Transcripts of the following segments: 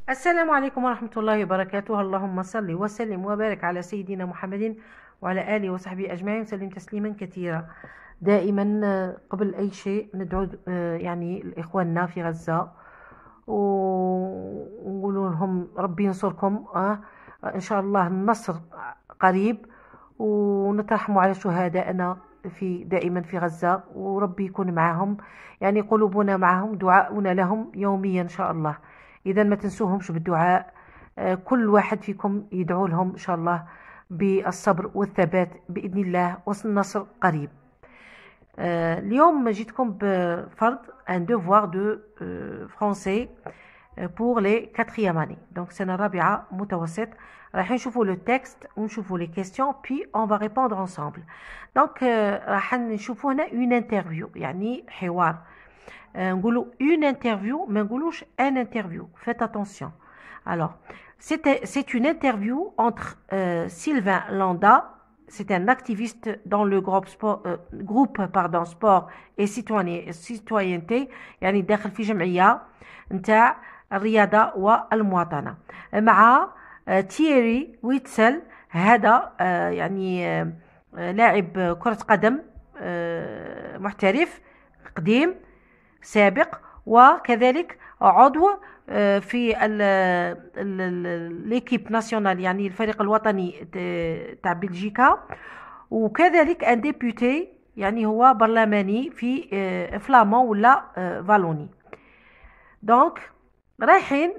السلام عليكم ورحمة الله وبركاته. اللهم صل وسلم وبارك على سيدنا محمد وعلى آله وصحبه أجمعين وسلم تسليما كثيرا. دائما قبل أي شيء ندعو يعني لإخواننا في غزة ونقول لهم ربي ينصركم. إن شاء الله النصر قريب، ونترحموا على شهدائنا دائما في غزة، وربي يكون معهم، يعني قلوبنا معهم، دعاؤنا لهم يوميا إن شاء الله. إذا ما تنسوهمش بالدعاء، كل واحد فيكم يدعو لهم إن شاء الله بالصبر والثبات بإذن الله، والنصر قريب. اليوم جيتكم بفرض un devoir de français pour les 4e année. Donc سنة رابعة متوسط. راح نشوفوا le texte ونشوفوا les questions puis on va répondre ensemble. Donc راح نشوفوا هنا une interview، يعني حوار. نقولوا une interview ما نقولوش un interview. Faites attention. Alors c'est une interview entre Sylvain Landa, c'est un activiste dans le groupe sport et citoyenneté، يعني داخل في جمعية نتاع الرياضة والمواطنة، مع تييري ويتسل. هذا يعني لاعب كرة قدم محترف قديم سابق، وكذلك عضو في ليكيب ناسيونال، يعني الفريق الوطني تاع بلجيكا، وكذلك ان ديبوتي، يعني هو برلماني في فلامون ولا فالوني. دونك رايحين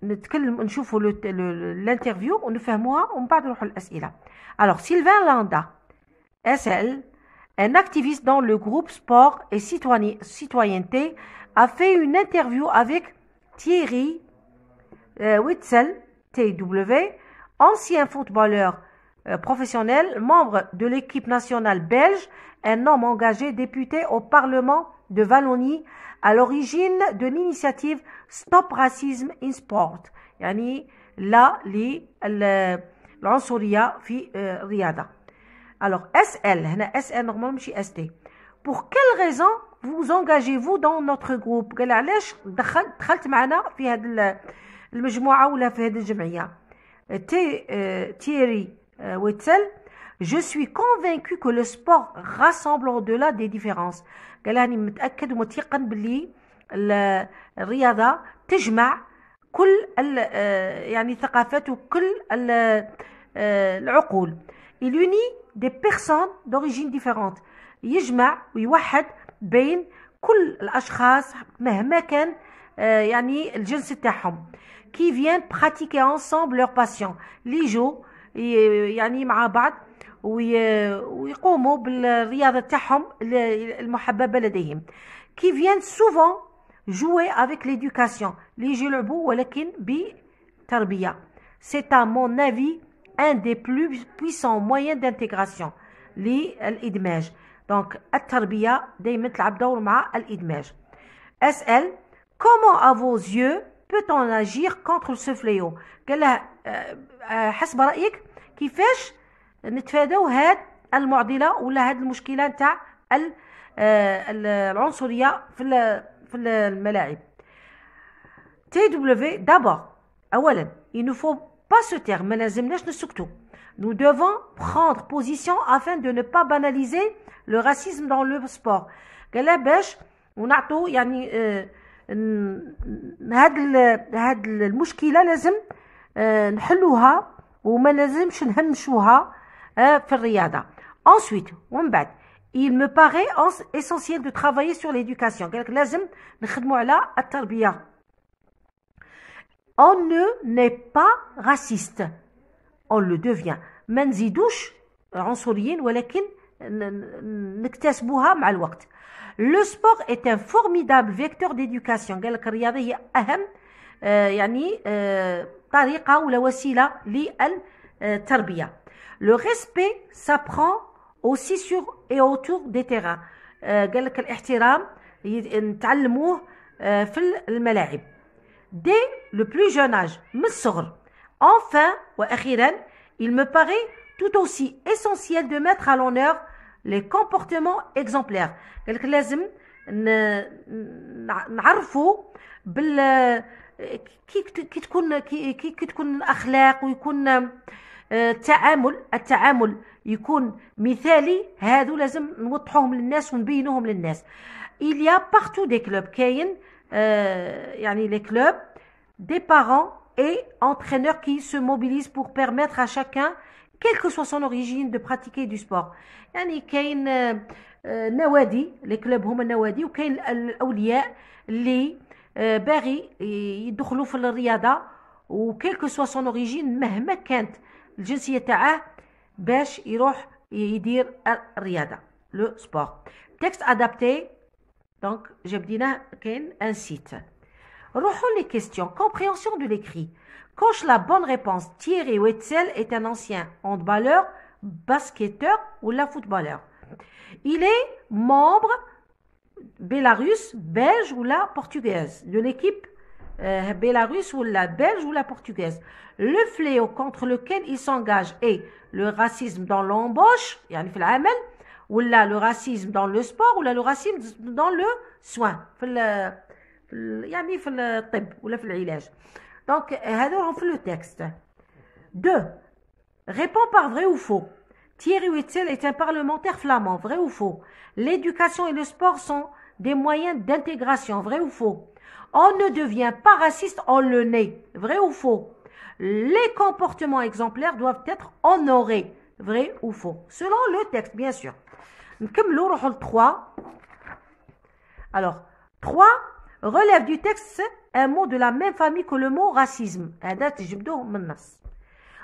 نتكلم نشوفوا الانترفيو ونفهموها ومن بعد نروحوا للاسئله. Alors Sylvain Landa SL, un activiste dans le groupe sport et citoyenneté, a fait une interview avec Thierry Witzel, TW, ancien footballeur professionnel, membre de l'équipe nationale belge, un homme engagé, député au Parlement de Wallonie, à l'origine de l'initiative Stop Racism in Sport، يعني لا للعنصرية في الرياضة. Alors SL هنا SL normalement ماشي ST. Pour quelle raison vous engagez-vous dans notre groupe؟ قال علاش دخلت معنا في هذه المجموعة ولا في هذه الجمعية. Thierry Witzel: je suis convaincu que le sport rassemble au-delà des différences. قال راني متأكد ومتيقن باللي الرياضة تجمع كل يعني ثقافات وكل العقول. Il unit des personnes d'origine différente، يجمع ويوحد بين كل الأشخاص مهما كان يعني الجنس تاعهم. qui viennent pratiquer ensemble leur passion، اللي يجوا يعني مع بعض ويقوموا بالرياضة تاعهم المحببة لديهم. qui viennent souvent jouer avec l'éducation، اللي يجوا يلعبوا ولكن بتربية. c'est à mon avis un des plus puissants moyens d'intégration للإدماج. دونك التربية دايما تلعب دور مع الإدماج. SL: comment à vos yeux peut-on agir contre ce fléau؟ قال لها حسب رأيك كيفاش نتفاداو هاد المعضلة ولا هاد المشكلة نتاع العنصرية في الملاعب. TW: d'abord أولا il ne faut pas se taire، ما لازمناش نسكتو. nous devons prendre position afin de ne pas banaliser le racisme dans le sport. قال لها باش ونعطوا يعني هاد المشكلة لازم نحلوها وما لازمش نهمشوها في الرياضة. ensuite ومن بعد il me paraît essentiel de travailler sur l'éducation. قال لك لازم نخدموا على التربية. on n'est pas raciste، on le devient. ما نزيدوش عنصريين ولكن نكتسبوها مع الوقت. le sport est un formidable vecteur d'éducation. قال لك الرياضة هي أهم يعني طريقة ولا وسيلة للتربية. le respect s'apprend aussi sur et autour des terrains. قال لك الاحترام نتعلموه في الملاعب. dès le plus jeune âge، من الصغر. enfin وأخيرا il me paraît tout aussi essentiel de mettre à l'honneur les comportements exemplaires. قال لك لازم نعرفوا كي تكون الأخلاق ويكون التعامل يكون مثالي. هادو لازم نوضحوهم للناس ونبينوهم للناس. il y a partout des clubs كاين يعني les clubs des parents et entraîneurs qui se mobilisent pour permettre à chacun quelle que soit son origine de pratiquer du sport. يعني كاين نوادي les clubs هما النوادي وكاين الأولياء اللي باغي يدخلوا في الرياضة و quelle que soit son origine مهما كانت الجنسية تاعه باش يروح يدير الرياضة le sport. Texte adapté. Donc جبديناه كاين un site. روحوا les questions. Compréhension de l'écrit. Coche la bonne réponse. Thierry Wetzel est un ancien handballeur, basketteur ou la footballeur. Il est membre bélarusse, belge ou la portugaise de l'équipe bélarusse ou la belge ou la portugaise. Le fléau contre lequel il s'engage est le racisme dans l'embauche, يعني في العمل, ou là le racisme dans le sport, ou là le racisme dans le soin, يعني في الطب ولا في العلاج. Donc هذول في le texte. 2. Réponds par vrai ou faux. Thierry Wetzel est un parlementaire flamand, vrai ou faux. L'éducation et le sport sont des moyens d'intégration, vrai ou faux. On ne devient pas raciste, on le naît, vrai ou faux. Les comportements exemplaires doivent être honorés, vrai ou faux. Selon le texte, bien sûr. نكملوا نروحوا ل 3. Alors, 3 relève du texte un mot de la même famille que le mot racisme. هذا تجبدوه من النص.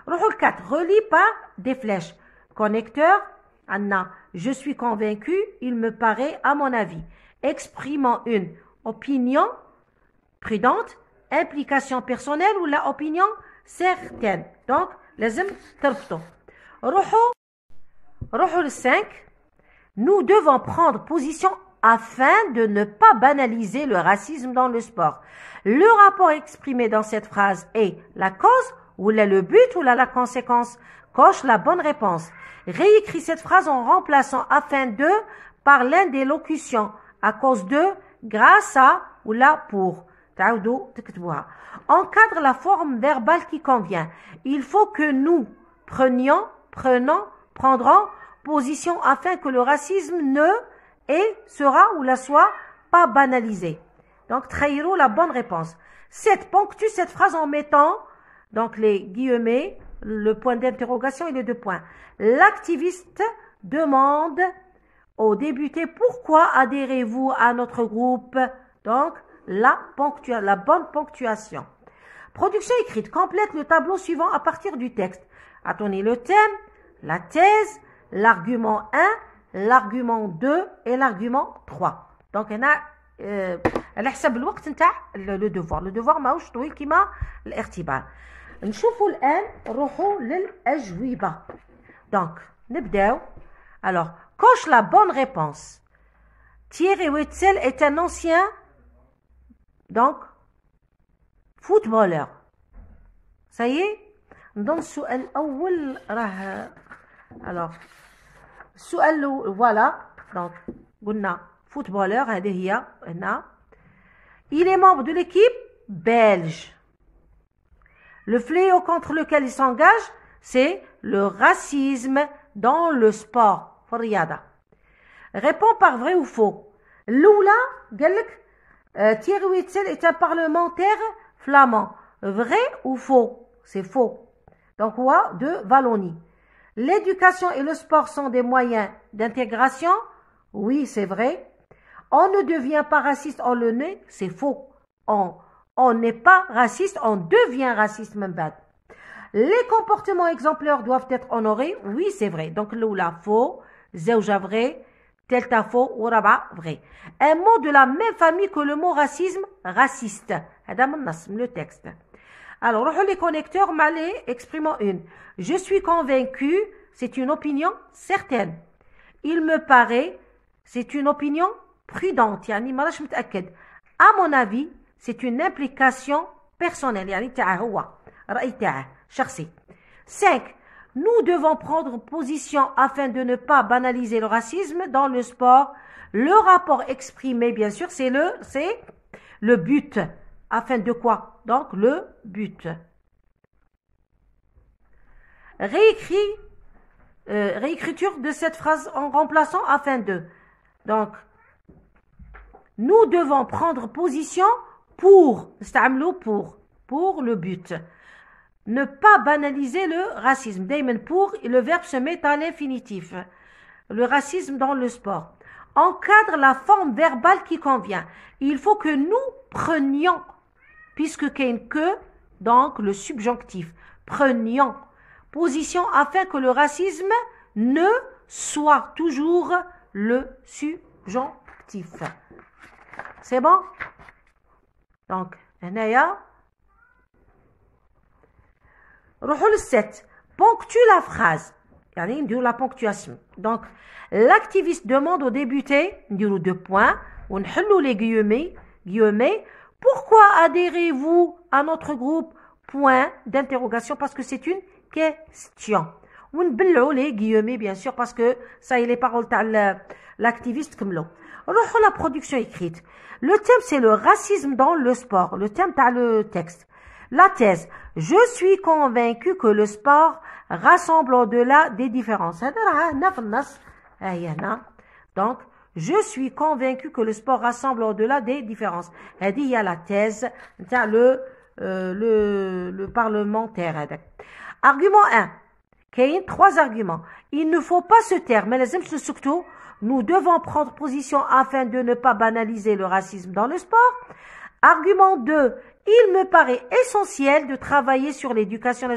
نروحوا ل 4 relie par des flèches. Connecteur, Anna, je suis convaincu, il me paraît, à mon avis. Exprimant une opinion prudente, implication personnelle ou la opinion certaine. Donc, لازم تربطوا. روحوا le 5. Nous devons prendre position afin de ne pas banaliser le racisme dans le sport. Le rapport exprimé dans cette phrase est la cause ou le but ou la conséquence. Coche la bonne réponse. Réécris cette phrase en remplaçant afin de par l'un des locutions à cause de, grâce à ou là pour. Encadre la forme verbale qui convient. Il faut que nous prendrons position afin que le racisme ne sera ou la soit pas banalisé. Donc, trahirons la bonne réponse. 7. Ponctue cette phrase en mettant donc les guillemets, le point d'interrogation et les 2 points. L'activiste demande aux députés pourquoi adhérez-vous à notre groupe. Donc, la bonne ponctuation. Production écrite. Complète le tableau suivant à partir du texte. Attendez le thème, la thèse, l'argument 1, l'argument 2 et l'argument 3. Donc, on a على حسب الوقت نتاع لو دوفوار ماهوش طويل كيما الارتباط. نشوفوا الآن نروحوا للأجوبة. Donc, نبداو. Alors, coche la bonne réponse. Thierry Wetzel est un ancien donc footballeur. Ça y est. نظن السؤال الأول راه alors السؤال voilà donc قلنا footballeur هذه هي هنا. Il est membre de l'équipe belge. Le fléau contre lequel il s'engage, c'est le racisme dans le sport. في الرياضة. Réponds par vrai ou faux. الأولى قال لك Thierry Wetzel est un parlementaire flamand. Vrai ou faux? C'est faux. Donc, quoi? De Wallonie. L'éducation et le sport sont des moyens d'intégration. Oui, c'est vrai. On ne devient pas raciste, on le naît. C'est faux. On n'est pas raciste, on devient raciste même pas. Les comportements exemplaires doivent être honorés. Oui, c'est vrai. Donc, l'oula faux, zéouja vrai, telta faux, ou raba vrai. Un mot de la même famille que le mot racisme, raciste. Le texte. Alors, les connecteurs, malais, exprimant une. Je suis convaincu, c'est une opinion certaine. Il me paraît, c'est une opinion prudente. يعني ما راش متأكد. À mon avis, c'est une implication personnelle. يعني تاعه هو رأي تاعه شخصي. 5. Nous devons prendre position afin de ne pas banaliser le racisme dans le sport. Le rapport exprimé, bien sûr, c'est le but. afin de quoi? Donc le but. Réécriture de cette phrase en remplaçant afin de. Donc, nous devons prendre position pour le but. Ne pas banaliser le racisme. Daimen pour, le verbe se met à l'infinitif. Le racisme dans le sport. Encadre la forme verbale qui convient. Il faut que nous prenions, puisque que, donc le subjonctif. Prenions position afin que le racisme ne soit toujours le subjonctif. C'est bon? Donc, هنايا روحوا لل7. Ponctue la phrase. يعني نديرو la ponctuation. Donc, l'activiste demande au débuté, نديرو 2 points, ونحلو les guillemets. Pourquoi adhérez-vous à notre groupe? Point d'interrogation, parce que c'est une question. ونبلعو les guillemets, bien sûr, parce que ça, il est paroles تاع l'activiste comme l'eau. روحوا la production écrite. Le thème, c'est le racisme dans le sport. Le thème تاع le texte. La thèse. Je suis convaincu que le sport rassemble au-delà des différences. Donc, je suis convaincu que le sport rassemble au-delà des différences. Il y a la thèse, le parlementaire. Argument 1. Il y a 3 arguments. Il ne faut pas se taire, mais nous devons prendre position afin de ne pas banaliser le racisme dans le sport. Argument 2. Il me paraît essentiel de travailler sur l'éducation.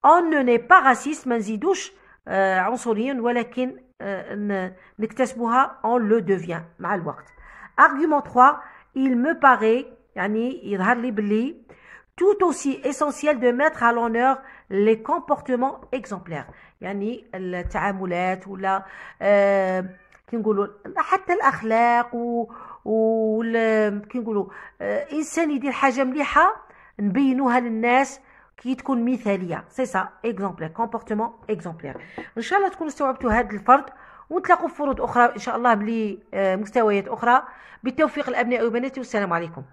On ne n'est pas raciste, ما نزيدوش عنصريين ولكن نكتسبوها, on le devient مع الوقت. Argument 3. Il me paraît يعني يظهر لي باللي tout aussi essentiel de mettre à l'honneur les comportements exemplaires. يعني التعاملات ولا كي نقولوا حتى الاخلاق كي نقولوا انسان يدير حاجه مليحه نبينوها للناس كي تكون مثاليه. سي سا اكزامبلير كومبورتمون اكزامبلير. ان شاء الله تكونوا استوعبتوا هذا الفرد ونتلاقوا في فروض اخرى ان شاء الله بمستويات اخرى. بالتوفيق الابناء وبناتي والسلام عليكم.